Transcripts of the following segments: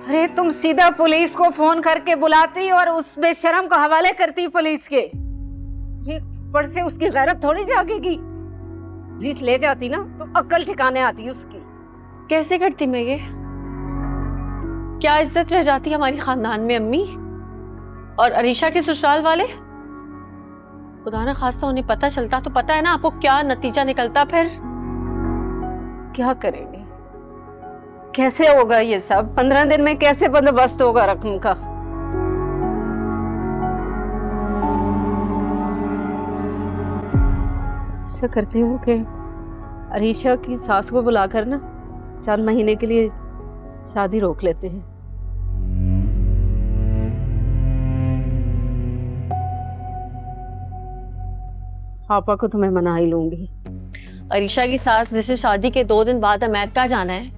अरे तुम सीधा पुलिस को फोन करके बुलाती और उस बेशरम को हवाले करती पुलिस के। पर से उसकी गैरत थोड़ी जागेगी। पुलिस ले जाती ना तो अक्ल ठिकाने आती उसकी। कैसे करती मैं ये? क्या इज्जत रह जाती हमारी खानदान में अम्मी? और अरीशा के ससुराल वाले, खुदा ना खास्ता उन्हें पता चलता तो पता है ना आपको क्या नतीजा निकलता फिर। क्या करेंगे, कैसे होगा ये सब? 15 दिन में कैसे बंदोबस्त होगा रकम का? ऐसा करती हूँ कि अरीशा की सास को बुलाकर ना चंद महीने के लिए शादी रोक लेते हैं। पापा को तो मैं मना ही लूंगी। अरीशा की सास जिसे शादी के 2 दिन बाद अमेरिका जाना है,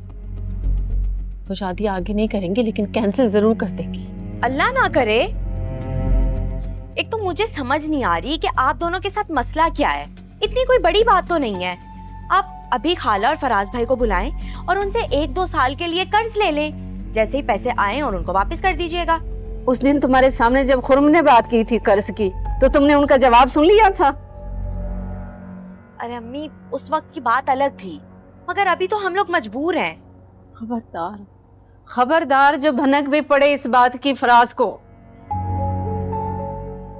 वो शादी आगे नहीं करेंगे लेकिन कैंसिल जरूर कर देंगी। अल्लाह ना करे। एक तो मुझे समझ नहीं आ रही कि आप दोनों के साथ मसला क्या है। इतनी कोई बड़ी बात तो नहीं है। आप अभी खाला और फराज भाई को बुलाएं और उनसे 1-2 साल के लिए कर्ज ले लें। जैसे ही पैसे आए और उनको वापस कर दीजिएगा। उस दिन तुम्हारे सामने जब खुरम ने बात की थी कर्ज की, तो तुमने उनका जवाब सुन लिया था। अरे अम्मी, उस वक्त की बात अलग थी, मगर अभी तो हम लोग मजबूर हैं। खबरदार, खबरदार जो भनक भी पड़े इस बात की फराज को।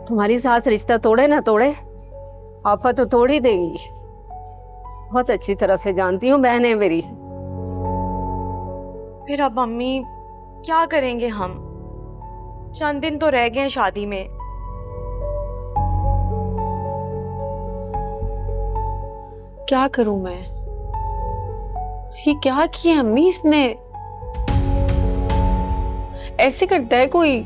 तुम्हारी सास रिश्ता तोड़े ना तोड़े, आपा तो तोड़ ही देंगी। बहुत अच्छी तरह से जानती हूँ बहनें मेरी। फिर अब अम्मी क्या करेंगे हम? चंद दिन तो रह गए हैं शादी में। क्या करूं मैं? ये क्या किया अम्मी इसने? ऐसे करता है कोई?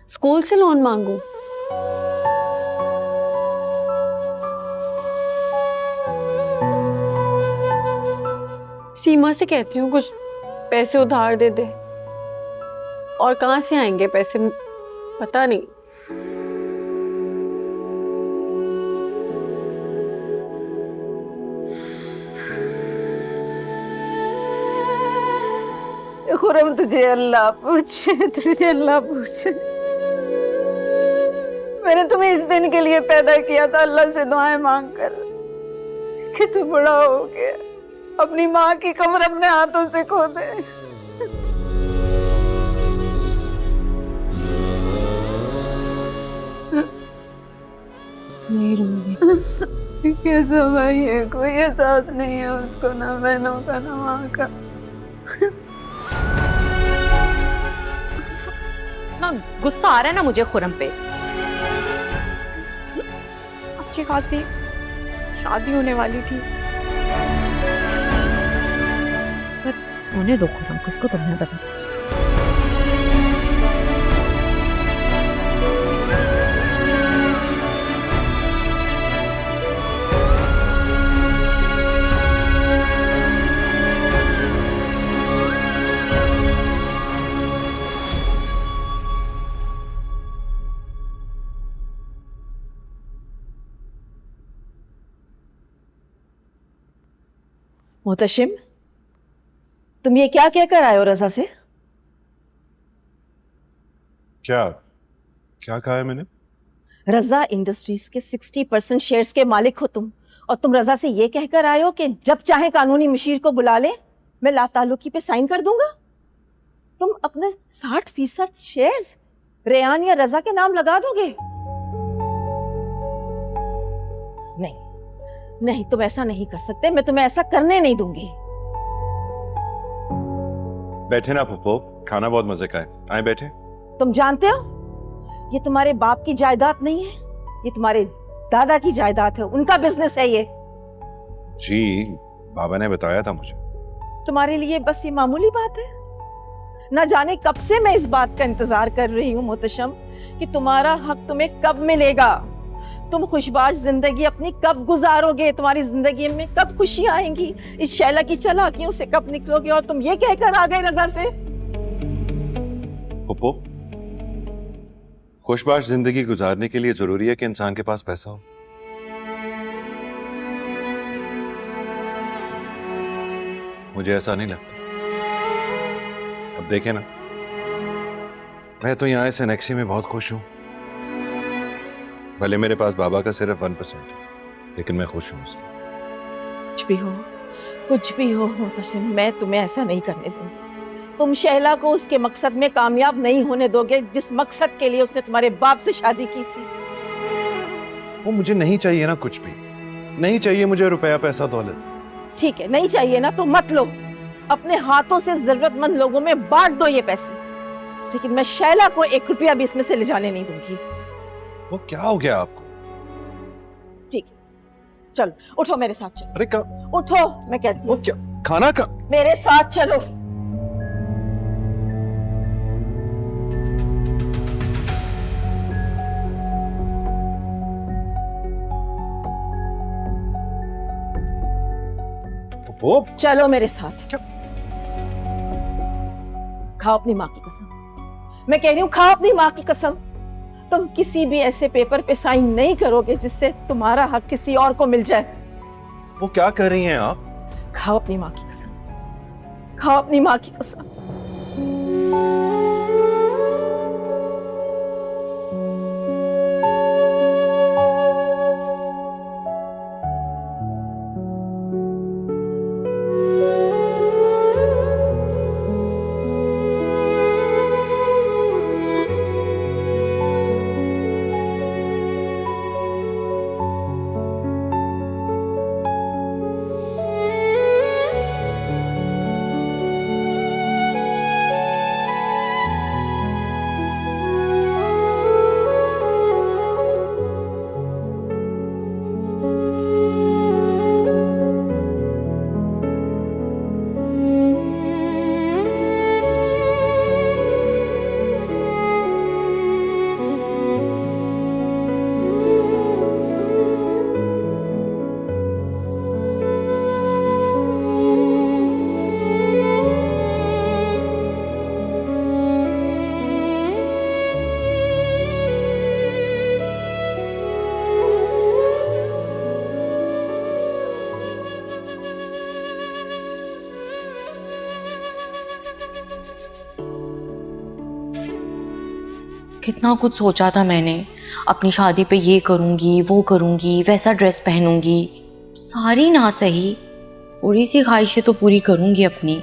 स्कूल से लोन मांगू? सीमा से कहती हूँ कुछ पैसे उधार दे दे। और कहाँ से आएंगे पैसे पता नहीं। खुरम तुझे अल्लाह पूछे, तुझे अल्लाह पूछे। मैंने तुम्हें इस दिन के लिए पैदा किया था अल्लाह से दुआएं मांग कर कि तू बड़ा हो के अपनी माँ की कमर अपने हाथों से खो दे। नहीं रहूंगी। कैसा भाई है, कोई एहसास नहीं है उसको, ना बहनों का ना माँ का। ना गुस्सा आ रहा है ना मुझे खुरम पे। अच्छी खासी शादी होने वाली थी। होने दो खुरम को, उसको तुमने बता। मोहतशिम, तुम ये क्या कहकर आए हो रजा से? क्या क्या कहा है मैंने? रजा इंडस्ट्रीज के 60% शेयर्स के मालिक हो तुम, और तुम रजा से ये कहकर आए हो कि जब चाहे कानूनी मशीर को बुला ले, मैं लाताल्लुकी पे साइन कर दूंगा। तुम अपने 60% शेयर्स रेयान या रजा के नाम लगा दोगे? नहीं नहीं, तुम ऐसा नहीं कर सकते। मैं तुम्हें ऐसा करने नहीं दूंगी। बैठे ना पप्पो, खाना बहुत मजे का है, आए बैठे। तुम जानते हो ये तुम्हारे बाप की जायदाद नहीं है, ये तुम्हारे दादा की जायदाद है, उनका बिजनेस है ये। जी, बाबा ने बताया था मुझे। तुम्हारे लिए बस ये मामूली बात है? ना जाने कब से मैं इस बात का इंतजार कर रही हूँ मोहतशम कि तुम्हारा हक तुम्हें कब मिलेगा। तुम खुशबाश जिंदगी अपनी कब गुजारोगे, तुम्हारी जिंदगी में कब खुशियां आएंगी, इस शैला की चालाकियों से कब निकलोगे। और तुम ये कहकर आ गए रजा से। पप्पो, खुशबाश जिंदगी गुजारने के लिए जरूरी है कि इंसान के पास पैसा हो। मुझे ऐसा नहीं लगता। अब देखे ना, मैं तो यहाँ इस एनेक्सी में बहुत खुश हूँ। भले मेरे पास बाबा का सिर्फ 1% है, लेकिन मैं खुश हूँ उसमें। कुछ भी हो मुतसिम, मैं तुम्हें ऐसा नहीं करने दूंगी। तुम शैला को उसके मकसद में कामयाब नहीं होने दोगे जिस मकसद के लिए उसने तुम्हारे बाप से शादी की थी। वो मुझे नहीं चाहिए ना, कुछ भी नहीं चाहिए मुझे, रुपया पैसा दौलत। ठीक है, नहीं चाहिए ना तो मत लो, अपने हाथों से जरूरतमंद लोगों में बांट दो ये पैसे, लेकिन मैं शैला को 1 रुपया भी इसमें से ले जाने नहीं दूंगी। वो क्या हो गया आपको? ठीक है, चलो उठो मेरे साथ चलो। अरे का उठो, मैं कहती वो हूँ क्या खाना का? मेरे साथ चलो। वो चलो मेरे साथ। क्या? खाओ अपनी माँ की कसम, मैं कह रही हूँ खाओ अपनी माँ की कसम। तुम किसी भी ऐसे पेपर पे साइन नहीं करोगे जिससे तुम्हारा हक किसी और को मिल जाए। वो क्या कर रही हैं आप? खाओ अपनी माँ की कसम, खाओ अपनी माँ की कसम। कितना कुछ सोचा था मैंने, अपनी शादी पे ये करूँगी, वो करूँगी, वैसा ड्रेस पहनूंगी। सारी ना सही, थोड़ी सी ख्वाहिशें तो पूरी करूँगी अपनी।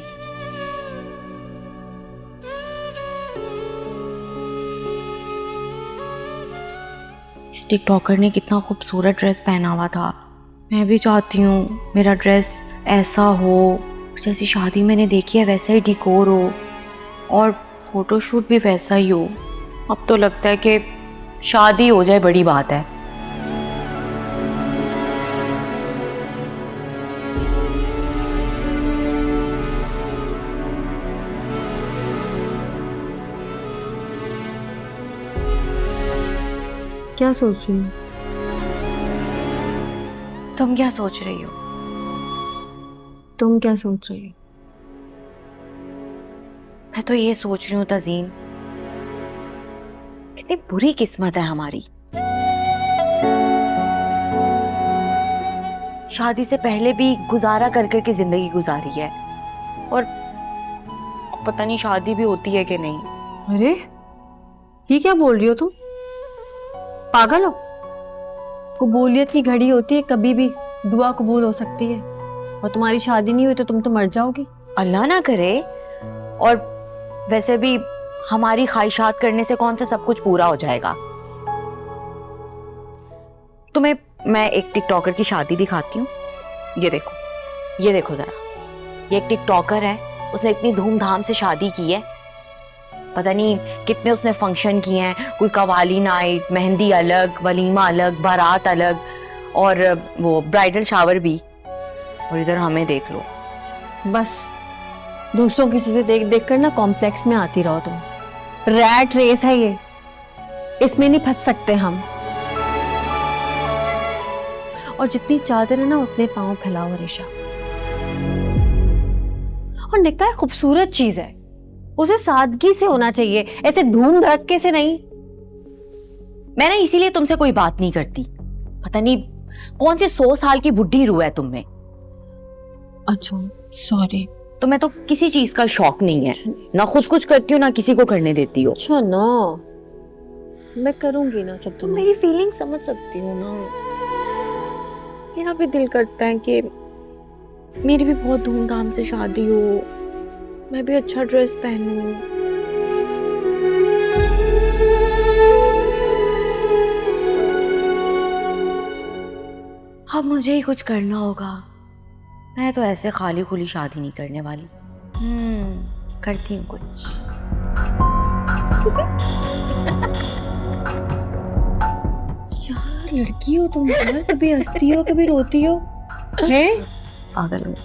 इस टिकटॉकर ने कितना खूबसूरत ड्रेस पहना हुआ था। मैं भी चाहती हूँ मेरा ड्रेस ऐसा हो, जैसी शादी मैंने देखी है वैसा ही डिकोर हो और फोटोशूट भी वैसा ही हो। अब तो लगता है कि शादी हो जाए बड़ी बात है। क्या सोच रही हो? तुम क्या सोच रही हो? तुम क्या सोच रही हो? मैं तो ये सोच रही हूँ तज़ीन, कितनी बुरी किस्मत है हमारी। शादी से पहले भी गुजारा कर कर के जिंदगी गुजारी है और पता नहीं शादी भी होती है कि नहीं। अरे ये क्या बोल रही हो तुम? पागल हो? कबूलियत की घड़ी होती है, कभी भी दुआ कबूल हो सकती है। और तुम्हारी शादी नहीं हुई तो तुम तो मर जाओगी। अल्लाह ना करे। और वैसे भी हमारी ख्वाहिशात करने से कौन सा सब कुछ पूरा हो जाएगा। तुम्हें मैं एक टिकटॉकर की शादी दिखाती हूँ। ये देखो जरा, ये एक टिकटॉकर है, उसने इतनी धूमधाम से शादी की है, पता नहीं कितने उसने फंक्शन किए हैं। कोई कवाली नाइट, मेहंदी अलग, वलीमा अलग, बारात अलग और वो ब्राइडल शावर भी। और इधर हमें देख लो। बस दूसरों की चीजें देख देख कर ना कॉम्प्लेक्स में आती रहो तुम। रैट रेस है ये, इसमें नहीं फंस सकते हम। और जितनी चादर है ना उतने पांव फैलाओ अरीशा। और निकाह खूबसूरत चीज है, उसे सादगी से होना चाहिए, ऐसे धूम धड़के से नहीं। मैं ना इसीलिए तुमसे कोई बात नहीं करती। पता नहीं कौन सी 100 साल की बुढ़ी रूह है तुम में। अच्छा सॉरी, तुम्हें तो किसी चीज का शौक नहीं है, ना खुद कुछ करती हो ना किसी को करने देती हो। अच्छा ना, मैं करूंगी ना सब। तुम मेरी फीलिंग समझ सकती हो ना। मेरा भी दिल करता है कि मेरी भी बहुत धूमधाम से शादी हो, मैं भी अच्छा ड्रेस पहनूं। अब मुझे ही कुछ करना होगा। मैं तो ऐसे खाली खुली शादी नहीं करने वाली। करती हूँ कुछ। यार लड़की हो तुम यार, कभी हंसती हो कभी रोती हो, हैं? पागल हूँ।